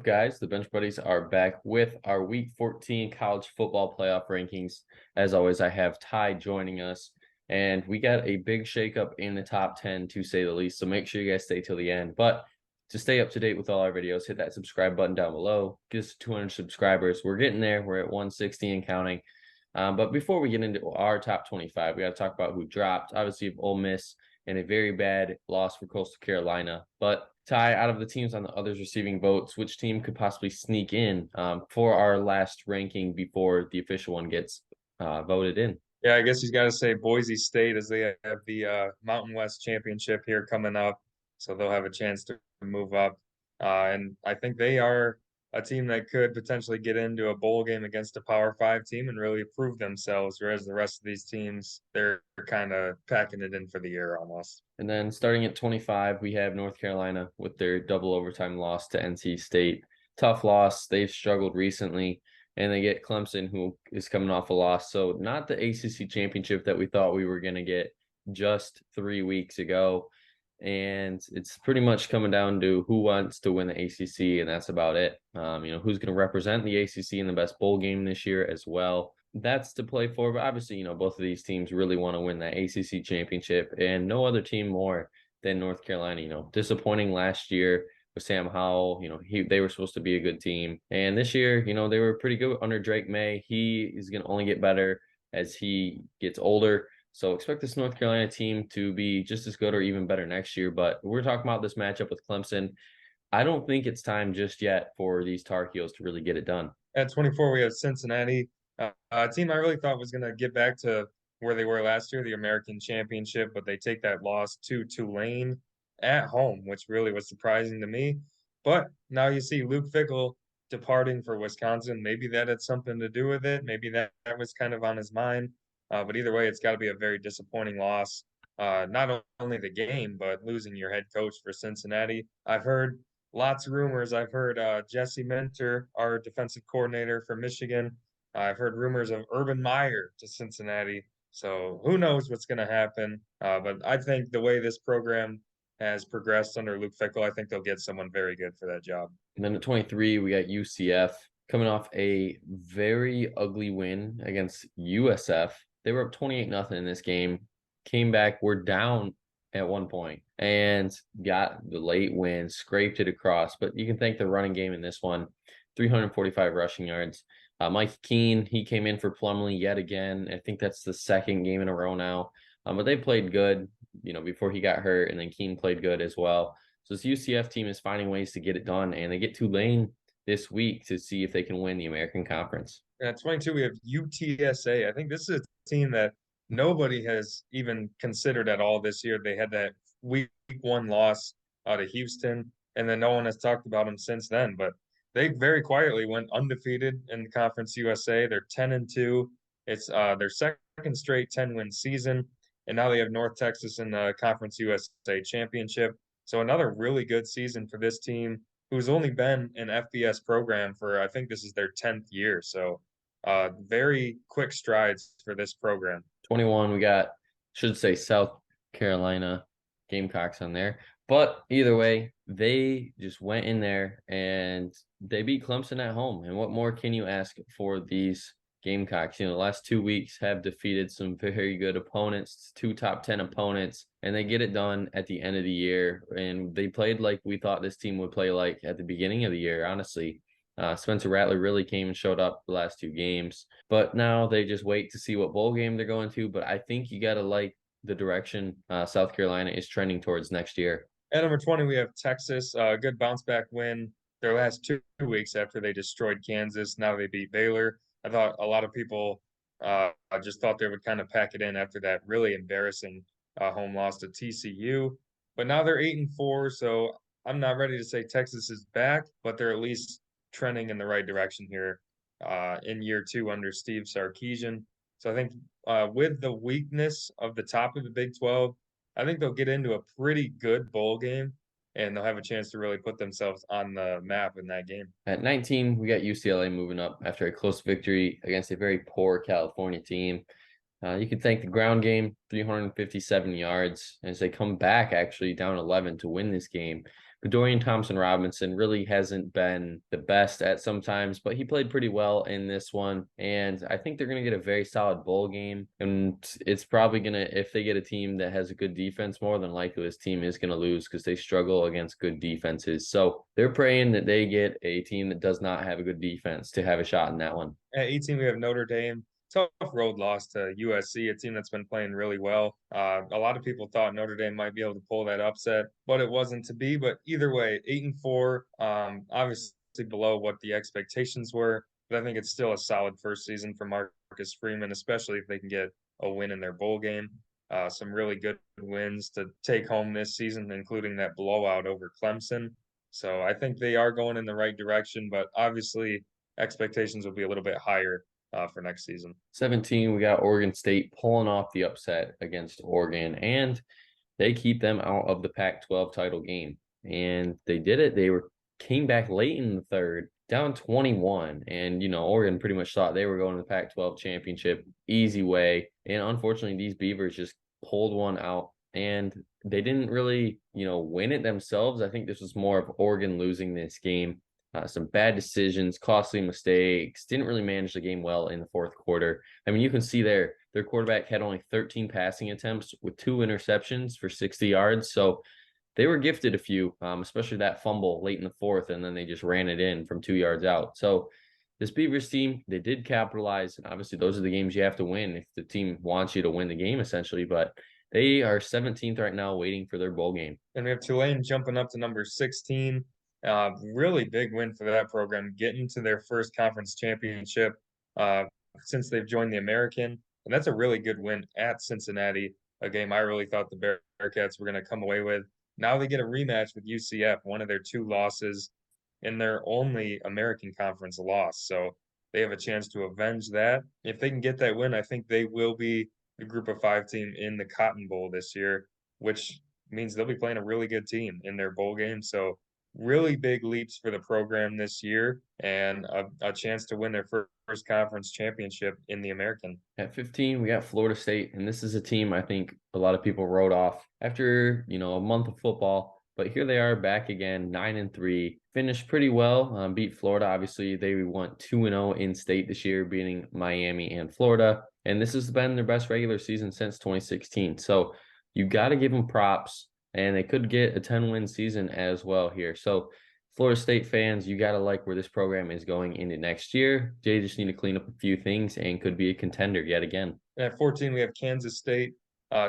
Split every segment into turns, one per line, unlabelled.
up, guys? The Bench Buddies are back with our Week 14 college football playoff rankings. As always, I have Ty joining us, and we got a big shakeup in the top 10, to say the least. So make sure you guys stay till the end. But to stay up to date with all our videos, hit that subscribe button down below. Get us to 200 subscribers. We're getting there. We're at 160 and counting. But before we get into our top 25, we got to talk about who dropped. Obviously, Ole Miss and a very bad loss for Coastal Carolina. But Ty, out of the teams on the others receiving votes, which team could possibly sneak in for our last ranking before the official one gets voted in?
Yeah, I guess he's got to say Boise State as they have the Mountain West Championship here coming up, so they'll have a chance to move up. And I think they are a team that could potentially get into a bowl game against a Power Five team and really prove themselves, whereas the rest of these teams, they're kind of packing it in for the year almost.
And then starting at 25, we have North Carolina with their double overtime loss to NC State. Tough loss. They've struggled recently. And they get Clemson, who is coming off a loss. So not the ACC championship that we thought we were going to get just 3 weeks ago. And it's pretty much coming down to who wants to win the ACC, and that's about it. Who's going to represent the ACC in the best bowl game this year as well. That's to play for. But obviously, both of these teams really want to win that ACC championship, and no other team more than North Carolina. Disappointing last year with Sam Howell. They were supposed to be a good team. And this year, they were pretty good under Drake May. He is going to only get better as he gets older. So expect this North Carolina team to be just as good or even better next year. But we're talking about this matchup with Clemson. I don't think it's time just yet for these Tar Heels to really get it done.
At 24, we have Cincinnati, a team I really thought was going to get back to where they were last year, the American Championship, but they take that loss to Tulane at home, which really was surprising to me. But now you see Luke Fickell departing for Wisconsin. Maybe that had something to do with it. Maybe that was kind of on his mind. But either way, it's got to be a very disappointing loss. Not only the game, but losing your head coach for Cincinnati. I've heard lots of rumors. I've heard Jesse Minter, our defensive coordinator for Michigan. I've heard rumors of Urban Meyer to Cincinnati. So who knows what's going to happen? But I think the way this program has progressed under Luke Fickell, I think they'll get someone very good for that job.
And then at 23, we got UCF coming off a very ugly win against USF. They were up 28-0 in this game, came back, were down at one point, and got the late win, scraped it across. But you can thank the running game in this one, 345 rushing yards. Mike Keene, he came in for Plumlee yet again. I think that's the second game in a row now. But they played good, before he got hurt, and then Keene played good as well. So this UCF team is finding ways to get it done, and they get Tulane this week to see if they can win the American Conference.
At 22, we have UTSA. I think this is a team that nobody has even considered at all this year. They had that week one loss out of Houston, and then no one has talked about them since then. But they very quietly went undefeated in the Conference USA. They're 10-2. It's their second straight 10-win season, and now they have North Texas in the Conference USA Championship. So another really good season for this team, who's only been an FBS program for, I think this is their 10th year. So very quick strides for this program.
21, we got, should say, South Carolina Gamecocks on there. But either way, they just went in there and they beat Clemson at home. And what more can you ask for these Gamecocks? The last 2 weeks have defeated some very good opponents, 2 top 10 opponents, and they get it done at the end of the year. And they played like we thought this team would play like at the beginning of the year, honestly. Spencer Rattler really came and showed up the last 2 games, but now they just wait to see what bowl game they're going to. But I think you got to like the direction South Carolina is trending towards next year.
At number 20, we have Texas, a good bounce back win their last 2 weeks after they destroyed Kansas. Now they beat Baylor. I thought a lot of people just thought they would kind of pack it in after that really embarrassing home loss to TCU. But now they're 8-4, so I'm not ready to say Texas is back, but they're at least trending in the right direction here in year 2 under Steve Sarkisian. So I think with the weakness of the top of the Big 12, I think they'll get into a pretty good bowl game, and they'll have a chance to really put themselves on the map in that game.
At 19, we got UCLA moving up after a close victory against a very poor California team. You can thank the ground game, 357 yards, as they come back actually down 11 to win this game. But Dorian Thompson Robinson really hasn't been the best at sometimes, but he played pretty well in this one. And I think they're going to get a very solid bowl game. And it's probably going to, if they get a team that has a good defense, more than likely this team is going to lose because they struggle against good defenses. So they're praying that they get a team that does not have a good defense to have a shot in that one.
At 18, we have Notre Dame. Tough road loss to USC, a team that's been playing really well. A lot of people thought Notre Dame might be able to pull that upset, but it wasn't to be. But either way, 8-4, obviously below what the expectations were. But I think it's still a solid first season for Marcus Freeman, especially if they can get a win in their bowl game. Some really good wins to take home this season, including that blowout over Clemson. So I think they are going in the right direction, but obviously expectations will be a little bit higher for next season.
17, we got Oregon State pulling off the upset against Oregon, and they keep them out of the Pac-12 title game. And they did it. They came back late in the third, down 21. And, Oregon pretty much thought they were going to the Pac-12 championship easy way. And unfortunately, these Beavers just pulled one out. And they didn't really, win it themselves. I think this was more of Oregon losing this game. Some bad decisions, costly mistakes, didn't really manage the game well in the fourth quarter. I mean, you can see their quarterback had only 13 passing attempts with 2 interceptions for 60 yards. So they were gifted a few, especially that fumble late in the fourth, and then they just ran it in from 2 yards out. So this Beavers team, they did capitalize, and obviously those are the games you have to win if the team wants you to win the game, essentially. But they are 17th right now, waiting for their bowl game.
And we have Tulane jumping up to number 16. Really big win for that program, getting to their first conference championship uh, since they've joined the American. And that's a really good win at Cincinnati, a game I really thought the Bearcats were going to come away with. Now they get a rematch with UCF, one of their 2 losses in their only American Conference loss. So they have a chance to avenge that. If they can get that win, I think they will be the Group of 5 team in the Cotton Bowl this year, which means they'll be playing a really good team in their bowl game. So really big leaps for the program this year and a chance to win their first conference championship in the American.
At 15, we got Florida State, and this is a team I think a lot of people wrote off after, a month of football. But here they are back again, 9-3, finished pretty well, beat Florida. Obviously, they went 2-0 in state this year, beating Miami and Florida. And this has been their best regular season since 2016. So you got to give them props, and they could get a 10-win season as well here. So Florida State fans, you got to like where this program is going into next year. They just need to clean up a few things and could be a contender yet again.
At 14, we have Kansas State.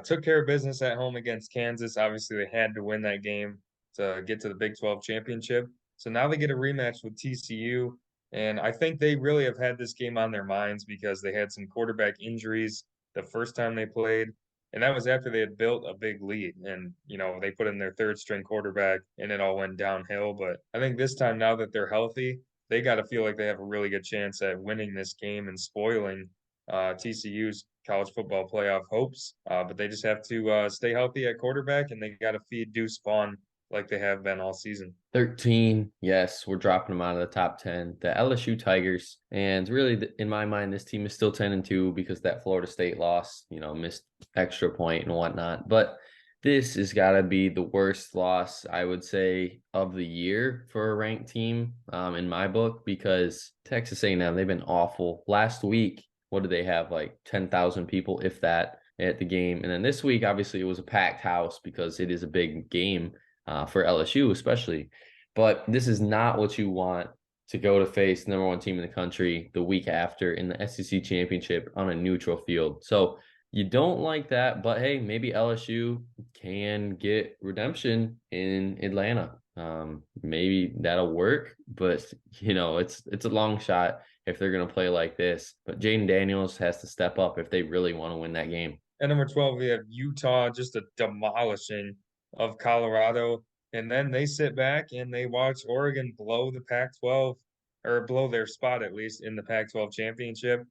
Took care of business at home against Kansas. Obviously, they had to win that game to get to the Big 12 championship. So now they get a rematch with TCU. And I think they really have had this game on their minds because they had some quarterback injuries the first time they played. And that was after they had built a big lead. And, they put in their 3rd string quarterback and it all went downhill. But I think this time, now that they're healthy, they got to feel like they have a really good chance at winning this game and spoiling TCU's college football playoff hopes. But they just have to stay healthy at quarterback, and they got to feed Deuce Vaughn like they have been all season.
13, yes, we're dropping them out of the top 10. The LSU Tigers, and really, in my mind, this team is still 10-2 because that Florida State loss, missed extra point and whatnot. But this has got to be the worst loss, I would say, of the year for a ranked team in my book, because Texas A&M, they've been awful. Last week, what did they have, like 10,000 people, if that, at the game? And then this week, obviously, it was a packed house because it is a big game for LSU especially. But this is not what you want to go to face the number 1 team in the country the week after in the SEC championship on a neutral field. So you don't like that, but hey, maybe LSU can get redemption in Atlanta. Maybe that'll work, but it's a long shot if they're going to play like this. But Jaden Daniels has to step up if they really want to win that game.
At number 12, we have Utah, just a demolishing of Colorado. And then they sit back and they watch Oregon blow the Pac-12, or blow their spot at least in the Pac-12 championship.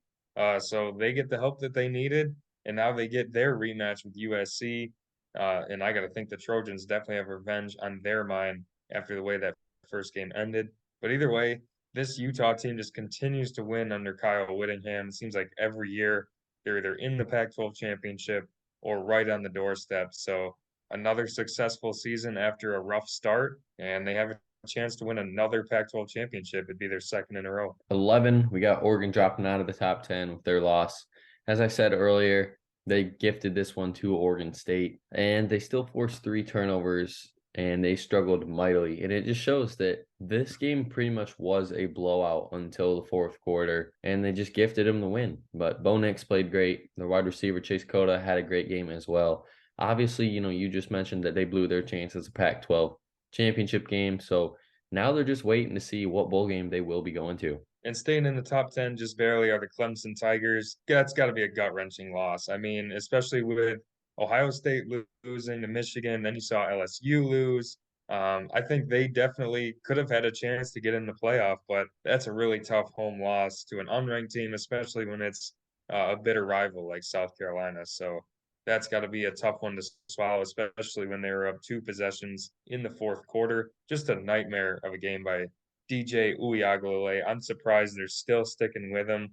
So they get the help that they needed, and now they get their rematch with USC. And I got to think the Trojans definitely have revenge on their mind after the way that first game ended. But either way, this Utah team just continues to win under Kyle Whittingham. It seems like every year they're either in the Pac-12 championship or right on the doorstep. So another successful season after a rough start, and they have a chance to win another Pac-12 championship. It'd be their second in a row.
11, we got Oregon dropping out of the top 10 with their loss. As I said earlier, they gifted this one to Oregon State, and they still forced 3 turnovers, and they struggled mightily. And it just shows that this game pretty much was a blowout until the fourth quarter, and they just gifted them the win. But Bo Nix played great. The wide receiver, Chase Cota, had a great game as well. Obviously, you just mentioned that they blew their chance as a Pac-12 championship game. So now they're just waiting to see what bowl game they will be going to.
And staying in the top 10 just barely are the Clemson Tigers. That's got to be a gut-wrenching loss. I mean, especially with Ohio State losing to Michigan, then you saw LSU lose. I think they definitely could have had a chance to get in the playoff, but that's a really tough home loss to an unranked team, especially when it's a bitter rival like South Carolina. So that's got to be a tough one to swallow, especially when they were up 2 possessions in the fourth quarter. Just a nightmare of a game by DJ Uiagalelei. I'm surprised they're still sticking with him.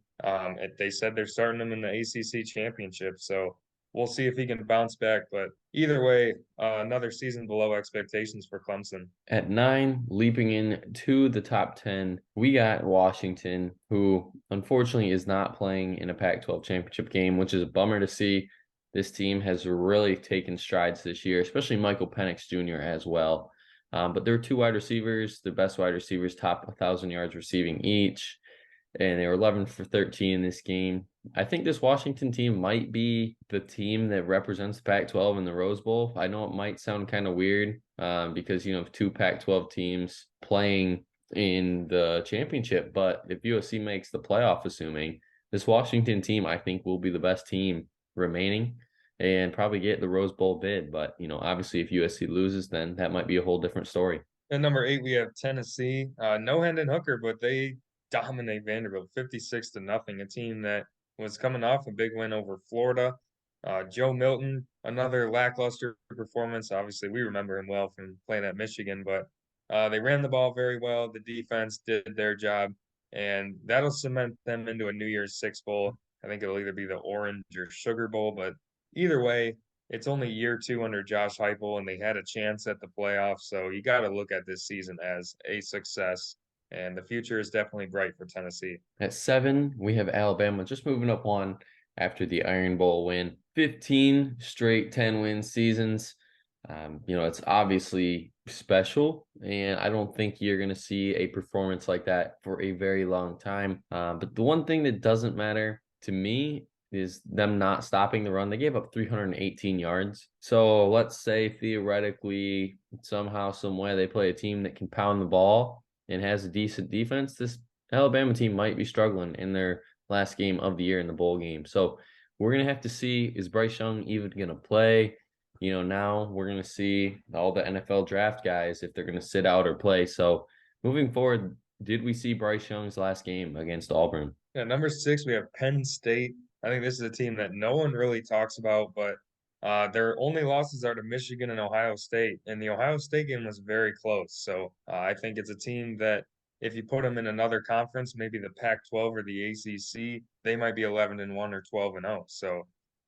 They said they're starting him in the ACC championship, so we'll see if he can bounce back. But either way, another season below expectations for Clemson.
At 9, leaping into the top 10, we got Washington, who unfortunately is not playing in a Pac-12 championship game, which is a bummer to see. This team has really taken strides this year, especially Michael Penix Jr. as well. But there were 2 wide receivers, the best wide receivers, top 1,000 yards receiving each, and they were 11 for 13 in this game. I think this Washington team might be the team that represents the Pac-12 in the Rose Bowl. I know it might sound kind of weird because, 2 Pac-12 teams playing in the championship, but if USC makes the playoff, assuming this Washington team, I think will be the best team remaining and probably get the Rose Bowl bid. But, obviously if USC loses, then that might be a whole different story.
At number 8, we have Tennessee. No Hendon Hooker, but they dominate Vanderbilt 56-0, a team that was coming off a big win over Florida. Joe Milton, another lackluster performance. Obviously, we remember him well from playing at Michigan, but they ran the ball very well. The defense did their job, and that'll cement them into a New Year's Six Bowl. I think it'll either be the Orange or Sugar Bowl, but either way, it's only year 2 under Josh Heupel, and they had a chance at the playoffs. So you got to look at this season as a success, and the future is definitely bright for Tennessee.
At 7, we have Alabama just moving up one after the Iron Bowl win. 15 straight 10-win seasons. It's obviously special, and I don't think you're going to see a performance like that for a very long time. But the one thing that doesn't matter to me is them not stopping the run. They gave up 318 yards. So let's say theoretically, somehow, some way, they play a team that can pound the ball and has a decent defense. This Alabama team might be struggling in their last game of the year in the bowl game. So we're going to have to see, is Bryce Young even going to play? Now we're going to see all the NFL draft guys if they're going to sit out or play. So moving forward, did we see Bryce Young's last game against Auburn?
Yeah, number 6, we have Penn State. I think this is a team that no one really talks about, but their only losses are to Michigan and Ohio State, and the Ohio State game was very close. So I think it's a team that if you put them in another conference, maybe the Pac-12 or the ACC, they might be 11-1 or 12-0. So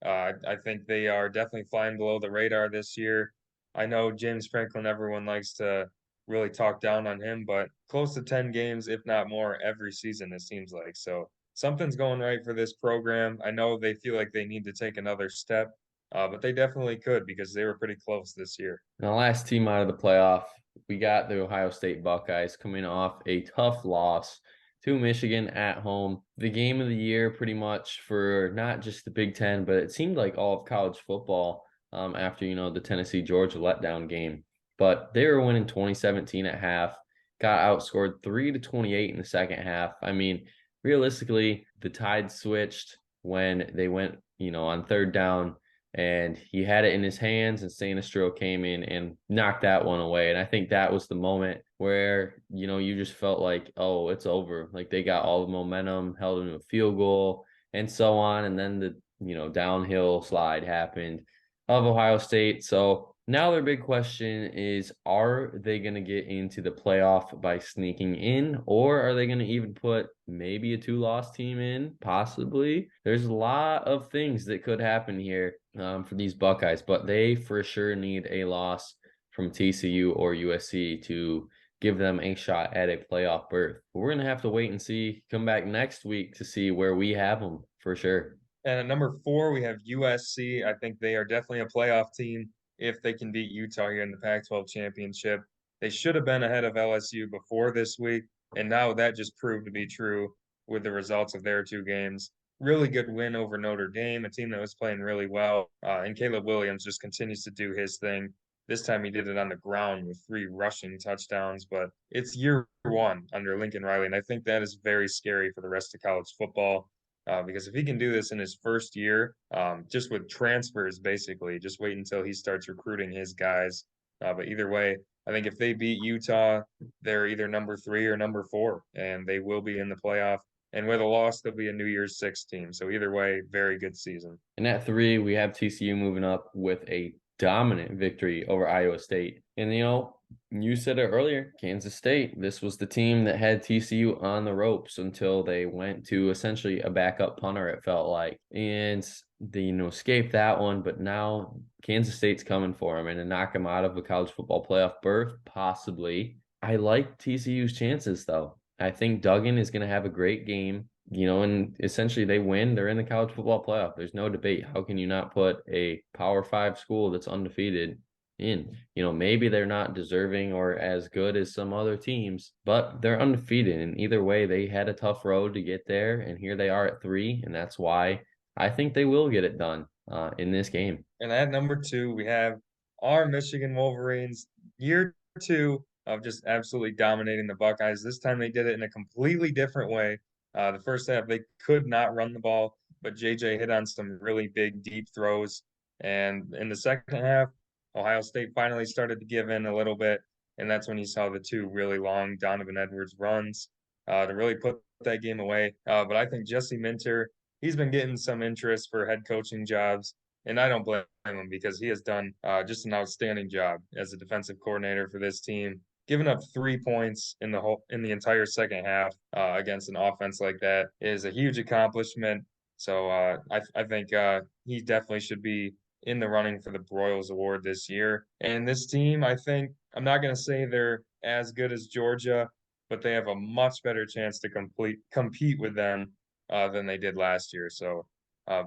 I think they are definitely flying below the radar this year. I know James Franklin, everyone likes to really talk down on him, but close to 10 games, if not more, every season, it seems like. So something's going right for this program. I know they feel like they need to take another step, but they definitely could because they were pretty close this year.
And the last team out of the playoff, we got the Ohio State Buckeyes coming off a tough loss to Michigan at home. The game of the year pretty much for not just the Big Ten, but it seemed like all of college football after, the Tennessee-Georgia letdown game. But they were winning 2017 at half, got outscored 3-28 in the second half. I mean, realistically, the tide switched when they went, on third down, and he had it in his hands, and Sanistro came in and knocked that one away. And I think that was the moment where, you just felt like, oh, it's over. Like they got all the momentum, held him to a field goal and so on. And then the, downhill slide happened of Ohio State. So now their big question is, are they going to get into the playoff by sneaking in, or are they going to even put maybe a 2-loss team in? Possibly. There's a lot of things that could happen here. for these Buckeyes, but they for sure need a loss from TCU or USC to give them a shot at a playoff berth. But we're going to have to wait and see, come back next week to see where we have them for sure.
And at number 4, we have USC. I think they are definitely a playoff team if they can beat Utah here in the Pac-12 championship. They should have been ahead of LSU before this week, and now that just proved to be true with the results of their 2 games. Really good win over Notre Dame, a team that was playing really well. And Caleb Williams just continues to do his thing. This time he did it on the ground with 3 rushing touchdowns, but it's year 1 under Lincoln Riley, and I think that is very scary for the rest of college football. Because if he can do this in his first year, just with transfers, basically, just wait until he starts recruiting his guys. But either way, I think if they beat Utah, they're either number 3 or number 4, and they will be in the playoff. And with a loss, they'll be a New Year's Six team. So either way, very good season.
And at 3, we have TCU moving up with a dominant victory over Iowa State. And you said it earlier, Kansas State. This was the team that had TCU on the ropes until they went to essentially a backup punter, it felt like. And they, escaped that one, but now Kansas State's coming for them and to knock them out of a college football playoff berth, possibly. I like TCU's chances, though. I think Duggan is going to have a great game. And essentially they win, they're in the college football playoff. There's no debate. How can you not put a Power 5 school that's undefeated in? Maybe they're not deserving or as good as some other teams, but they're undefeated. And either way, they had a tough road to get there. And here they are at 3. And that's why I think they will get it done in this game.
And at number 2, we have our Michigan Wolverines, year 2 of just absolutely dominating the Buckeyes. This time they did it in a completely different way. The first half, they could not run the ball, but JJ hit on some really big, deep throws. And in the second half, Ohio State finally started to give in a little bit. And that's when you saw the 2 really long Donovan Edwards runs to really put that game away. But I think Jesse Minter, he's been getting some interest for head coaching jobs. And I don't blame him because he has done just an outstanding job as a defensive coordinator for this team. Giving up 3 points in the entire second half against an offense like that is a huge accomplishment. So I think he definitely should be in the running for the Broyles Award this year. And this team, I think, I'm not going to say they're as good as Georgia, but they have a much better chance to compete with them than they did last year. So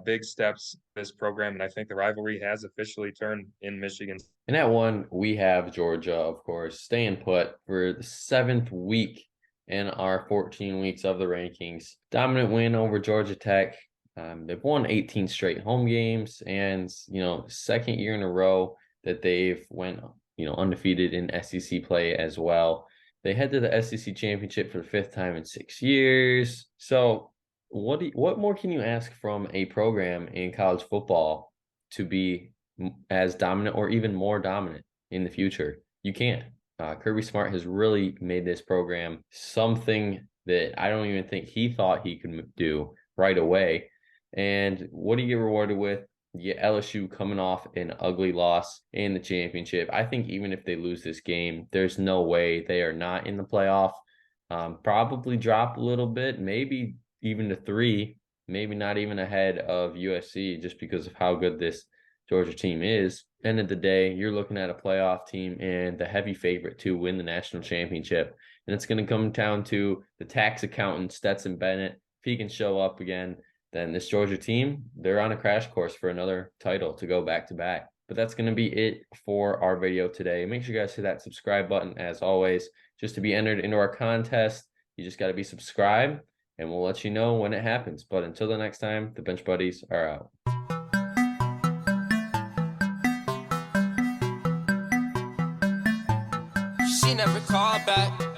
big steps this program, and I think the rivalry has officially turned in Michigan.
And at 1, we have Georgia, of course, staying put for the 7th week in our 14 weeks of the rankings. Dominant win over Georgia Tech. They've won 18 straight home games, and second year in a row that they've went undefeated in SEC play as well. They head to the SEC championship for the 5th time in 6 years. So what more can you ask from a program in college football to be as dominant or even more dominant in the future? You can't. Kirby Smart has really made this program something that I don't even think he thought he could do right away. And what do you get rewarded with? You get LSU coming off an ugly loss in the championship. I think even if they lose this game, there's no way they are not in the playoff. Probably drop a little bit, maybe even to 3, maybe not even ahead of USC just because of how good this Georgia team is. End of the day, you're looking at a playoff team and the heavy favorite to win the national championship. And it's going to come down to the tax accountant, Stetson Bennett. If he can show up again, then this Georgia team, they're on a crash course for another title to go back to back. But that's going to be it for our video today. Make sure you guys hit that subscribe button as always. Just to be entered into our contest, you just got to be subscribed, and we'll let you know when it happens. But until the next time, the Bench Buddies are out.
She never called back.